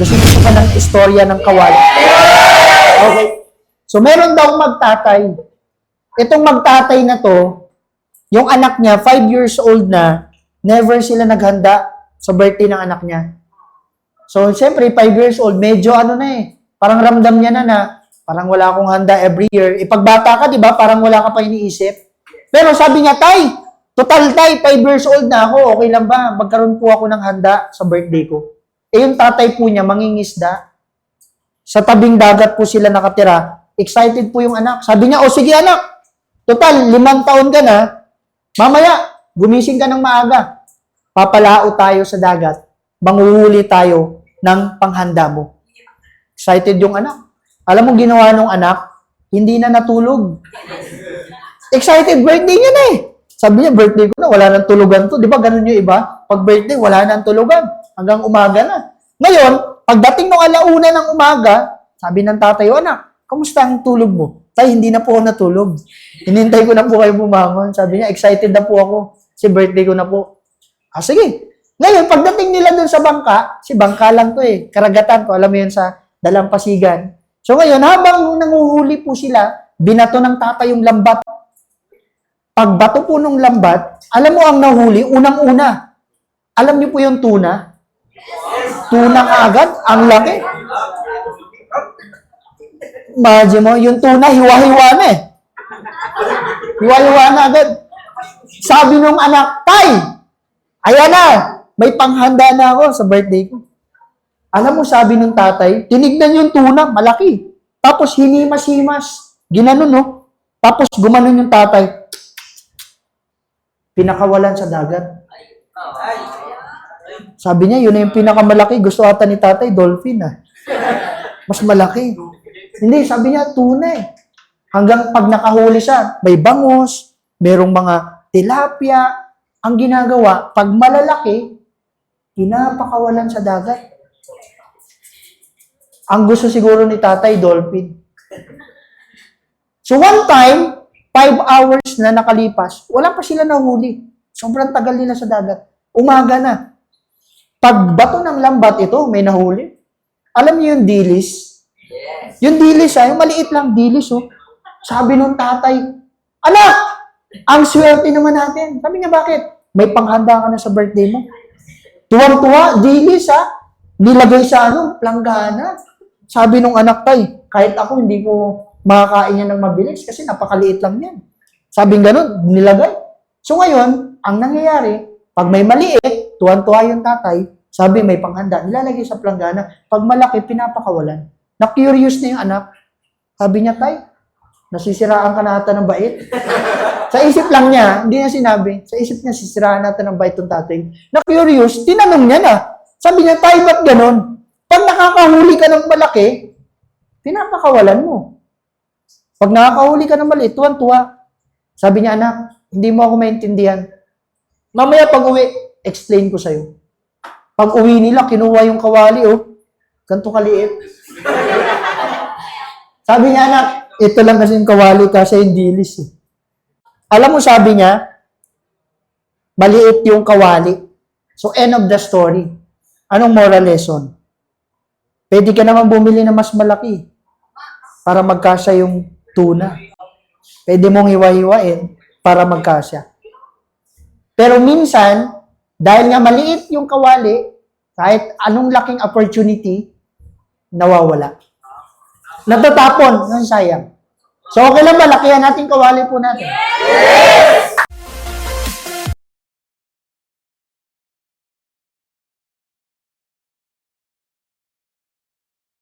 Gusto ka ng istorya ng kawali. Okay. So, meron daw magtatay. Itong magtatay na to, yung anak niya, 5 years old na, never sila naghanda sa birthday ng anak niya. So, siyempre, 5 years old, medyo parang ramdam niya na parang wala akong handa every year. Ipagbata ka, di ba? Parang wala ka pa iniisip. Pero sabi niya, Tay, total Tay, 5 years old na ako, okay lang ba? Magkaroon po ako ng handa sa birthday ko. Yung tatay po niya, mangingisda. Sa tabing dagat po sila nakatira. Excited po yung anak. Sabi niya, o sige anak, total, 5 taon ka na, mamaya, gumising ka ng maaga. Papalao tayo sa dagat. Manguhuli tayo ng panghanda mo. Excited yung anak. Alam mo ginawa ng anak? Hindi na natulog. Excited, birthday niya na Sabi niya, birthday ko na, wala nang tulugan to. Di ba ganun yung iba? Pag birthday, wala nang tulugan. Hanggang umaga na. Ngayon, pagdating ng alauna ng umaga, sabi ng tatay, anak, kamusta ang tulog mo? Tay, hindi na po ako natulog. Hinintay ko na po kayo bumangon. Sabi niya, excited na po ako. Si birthday ko na po. Sige. Ngayon, pagdating nila dun sa bangka, si bangka lang to karagatan ko, alam mo yun sa dalampasigan. So ngayon, habang nanguhuli po sila, binato ng tatay yung lambat. Pagbato po ng lambat, alam mo ang nahuli, unang-una. Alam niyo po yung tuna? Tuna agad, ang laki. Imagine mo, yung tuna, hiwa-hiwa na Hiwa-hiwa na agad. Sabi nung anak, Tay, ayan na, may panghanda na ako sa birthday ko. Alam mo, sabi nung tatay, tinignan yung tuna, malaki. Tapos hinimas-himas. Ginanon, no? Tapos gumanon yung tatay. Pinakawalan sa dagat. Sabi niya, yun na yung pinakamalaki. Gusto ata ni tatay, dolphin Mas malaki. Hindi, sabi niya, tuna Hanggang pag nakahuli siya, may bangus, merong mga tilapia. Ang ginagawa, pag malalaki, pinapakawalan sa dagat. Ang gusto siguro ni tatay, dolphin. So one time, 5 hours na nakalipas, wala pa sila nahuli. Sobrang tagal nila sa dagat. Umaga na. Pagbato ng lambat ito, may nahuli. Alam niyo yung dilis? Yes. Yung dilis, yung maliit lang dilis, Sabi nung tatay, anak, ang swerte naman natin. Sabi niya, bakit? May panghanda ka na sa birthday mo. Tuwang-tuwa, dilis, nilagay sa planggana. Sabi nung anak, Tay, kahit ako, hindi ko makakain yan ng mabilis kasi napakaliit lang yan. Sabi ganun, nilagay. So ngayon, ang nangyayari, pag may maliit, tuwan-tuwa yung tatay, sabi may panghanda, nilalagay sa planggana. Pag malaki, pinapakawalan. Na-curious na yung anak. Sabi niya, Tay, nasisiraan ka na ata ng bait. Sa isip lang niya, hindi niya sinabi, sa isip niya, sisiraan natin ng bait ng tatay. Na-curious, tinanong niya na. Sabi niya, Tay, ba't ganun? Pag nakakahuli ka ng malaki, pinapakawalan mo. Pag nakakahuli ka ng maliit, tuwan-tuwa. Sabi niya, anak, hindi mo ako maintindihan. Mamaya pag uwi, explain ko sa'yo. Pag uwi nila, kinuha yung kawali, ganito kaliit. Sabi niya, anak, ito lang kasi yung kawali kasi yung dilis. Alam mo, sabi niya, maliit yung kawali. So, end of the story. Anong moral lesson? Pwede ka naman bumili na mas malaki para magkasya yung tuna. Pwede mong hiwa-hiwain para magkasya. Pero minsan, dahil nga maliit yung kawali, kahit anong laking opportunity, nawawala. Natatapon, sayang. So, okay lang ba? Lakihan natin kawali po natin. Yes!